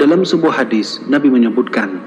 Dalam sebuah hadis, Nabi menyebutkan,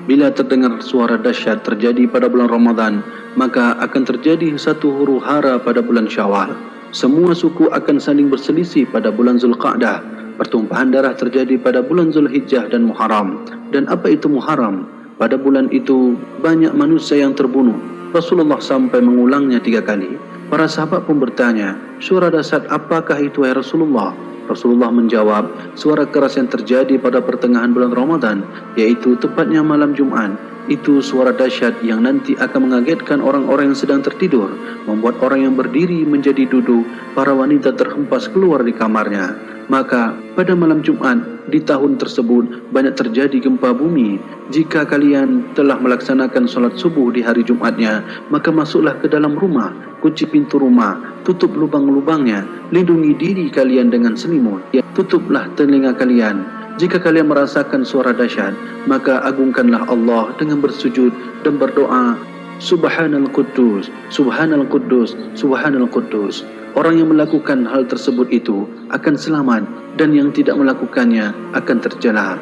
bila terdengar suara dahsyat terjadi pada bulan Ramadan, maka akan terjadi satu huru-hara pada bulan Syawal. Semua suku akan saling berselisih pada bulan Zulqa'dah. Pertumpahan darah terjadi pada bulan Zulhijjah dan Muharram. Dan apa itu Muharram? Pada bulan itu banyak manusia yang terbunuh. Rasulullah sampai mengulangnya 3 kali. Para sahabat pun bertanya, suara dahsyat apakah itu ya Rasulullah? Rasulullah menjawab, suara keras yang terjadi pada pertengahan bulan Ramadan, yaitu tepatnya malam Jumat. Itu suara dahsyat yang nanti akan mengagetkan orang-orang yang sedang tertidur, membuat orang yang berdiri menjadi duduk, para wanita terhempas keluar di kamarnya. Maka pada malam Jumat di tahun tersebut banyak terjadi gempa bumi. Jika kalian telah melaksanakan solat subuh di hari Jumatnya, maka masuklah ke dalam rumah, kunci pintu rumah, tutup lubang-lubangnya, lindungi diri kalian dengan selimut, tutuplah telinga kalian. Jika kalian merasakan suara dahsyat, maka agungkanlah Allah dengan bersujud dan berdoa, Subhanal Quddus, Subhanal Quddus, Subhanal Quddus. Orang yang melakukan hal tersebut itu akan selamat, dan yang tidak melakukannya akan tercela.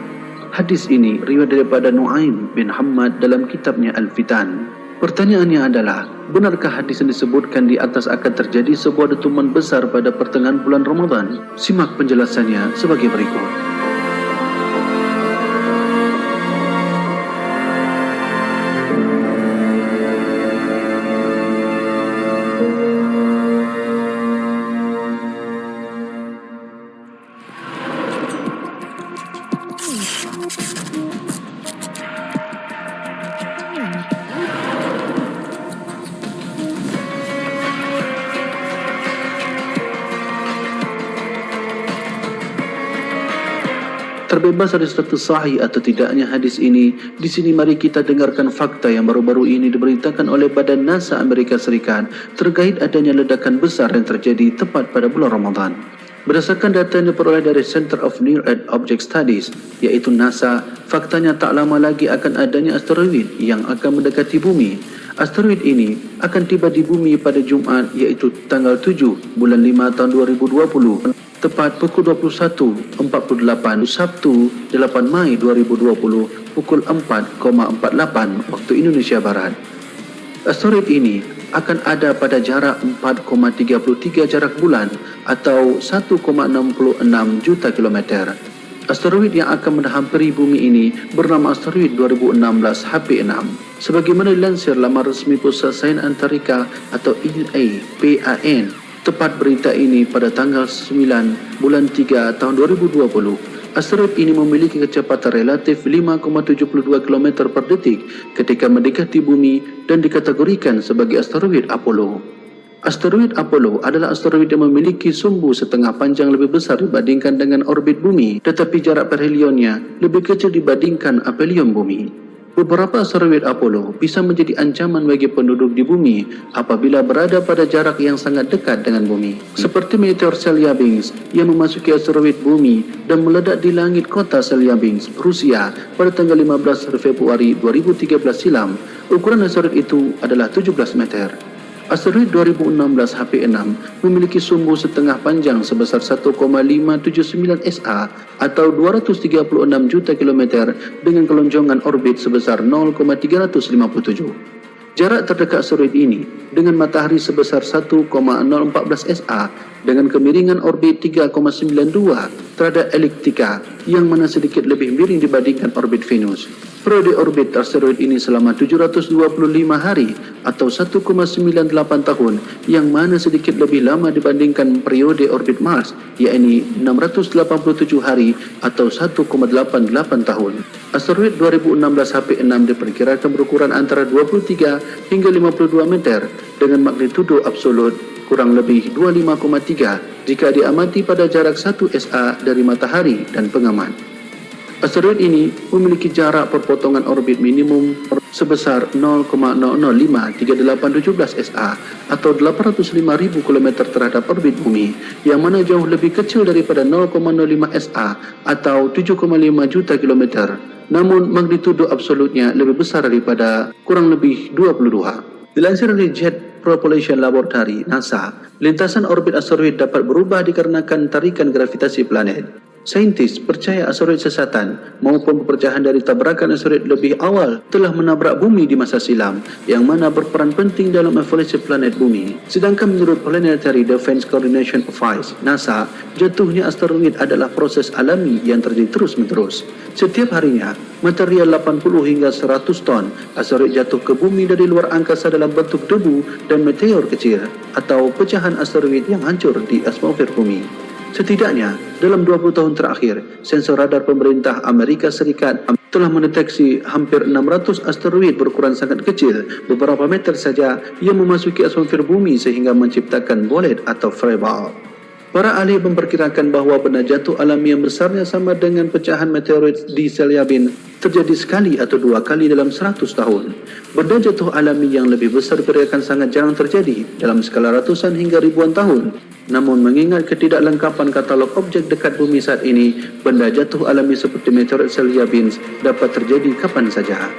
Hadis ini riwayat daripada Nu'aim bin Hammad dalam kitabnya Al-Fitan. Pertanyaannya adalah, benarkah hadis yang disebutkan di atas akan terjadi sebuah dentuman besar pada pertengahan bulan Ramadan? Simak penjelasannya sebagai berikut. Terbebas dari status sahih atau tidaknya hadis ini, di sini mari kita dengarkan fakta yang baru-baru ini diberitakan oleh Badan NASA Amerika Serikat terkait adanya ledakan besar yang terjadi tepat pada bulan Ramadan. Berdasarkan data yang diperoleh dari Center of Near Earth Object Studies, yaitu NASA, faktanya tak lama lagi akan adanya asteroid yang akan mendekati bumi. Asteroid ini akan tiba di bumi pada Jumat, yaitu tanggal 7 bulan 5 tahun 2020. Tepat pukul 21.48 Sabtu 8 Mei 2020 pukul 4.48 waktu Indonesia Barat. Asteroid ini akan ada pada jarak 4,33 jarak bulan atau 1,66 juta kilometer. Asteroid yang akan menghampiri bumi ini bernama asteroid 2016 HP6. Sebagaimana dilansir laman resmi Pusat Sains Antarika atau ELA-PAN, tepat berita ini pada tanggal 9 bulan 3 tahun 2020. Asteroid ini memiliki kecepatan relatif 5,72 km per detik ketika mendekati bumi dan dikategorikan sebagai asteroid Apollo. Asteroid Apollo adalah asteroid yang memiliki sumbu setengah panjang lebih besar dibandingkan dengan orbit bumi, tetapi jarak perhelionnya lebih kecil dibandingkan aphelion bumi. Beberapa asteroid Apollo bisa menjadi ancaman bagi penduduk di bumi apabila berada pada jarak yang sangat dekat dengan bumi. Seperti meteor Chelyabinsk yang memasuki asteroid bumi dan meledak di langit kota Chelyabinsk, Rusia pada tanggal 15 Februari 2013 silam. Ukuran asteroid itu adalah 17 meter. Asteroid 2016 HP6 memiliki sumbu setengah panjang sebesar 1,579 SA atau 236 juta kilometer dengan kelonjongan orbit sebesar 0,357. Jarak terdekat asteroid ini dengan matahari sebesar 1,014 SA dengan kemiringan orbit 3,92 terhadap ekliptika yang mana sedikit lebih miring dibandingkan orbit Venus. Periode orbit asteroid ini selama 725 hari atau 1,98 tahun yang mana sedikit lebih lama dibandingkan periode orbit Mars, yakni 687 hari atau 1,88 tahun. Asteroid 2016 HP6 diperkirakan berukuran antara 23 hingga 52 meter dengan magnitudo absolut kurang lebih 25,3 jika diamati pada jarak 1 SA dari matahari dan pengamat. Asteroid ini memiliki jarak perpotongan orbit minimum sebesar 0,005387 SA atau 805.000 km terhadap orbit bumi, yang mana jauh lebih kecil daripada 0,05 SA atau 7,5 juta kilometer. Namun magnitudo absolutnya lebih besar daripada kurang lebih 22. Dilansir dari Jet Propulsion Laboratory NASA, lintasan orbit asteroid dapat berubah dikarenakan tarikan gravitasi planet. Saintis percaya asteroid sesatan maupun pepecahan dari tabrakan asteroid lebih awal telah menabrak bumi di masa silam, yang mana berperan penting dalam evolusi planet bumi. Sedangkan menurut Planetary Defense Coordination Office (NASA), jatuhnya asteroid adalah proses alami yang terjadi terus-menerus. Setiap harinya, material 80 hingga 100 ton asteroid jatuh ke bumi dari luar angkasa dalam bentuk debu dan meteor kecil atau pecahan asteroid yang hancur di atmosfer bumi. Setidaknya, dalam 20 tahun terakhir, sensor radar pemerintah Amerika Serikat telah mendeteksi hampir 600 asteroid berukuran sangat kecil, beberapa meter saja, yang memasuki atmosfer bumi sehingga menciptakan bolet atau fireball. Para ahli memperkirakan bahawa benda jatuh alami yang besarnya sama dengan pecahan meteorit di Chelyabinsk terjadi sekali atau dua kali dalam 100 tahun. Benda jatuh alami yang lebih besar diperkirakan sangat jarang terjadi dalam skala ratusan hingga ribuan tahun. Namun mengingat ketidaklengkapan katalog objek dekat bumi saat ini, benda jatuh alami seperti meteorit Chelyabinsk dapat terjadi kapan saja.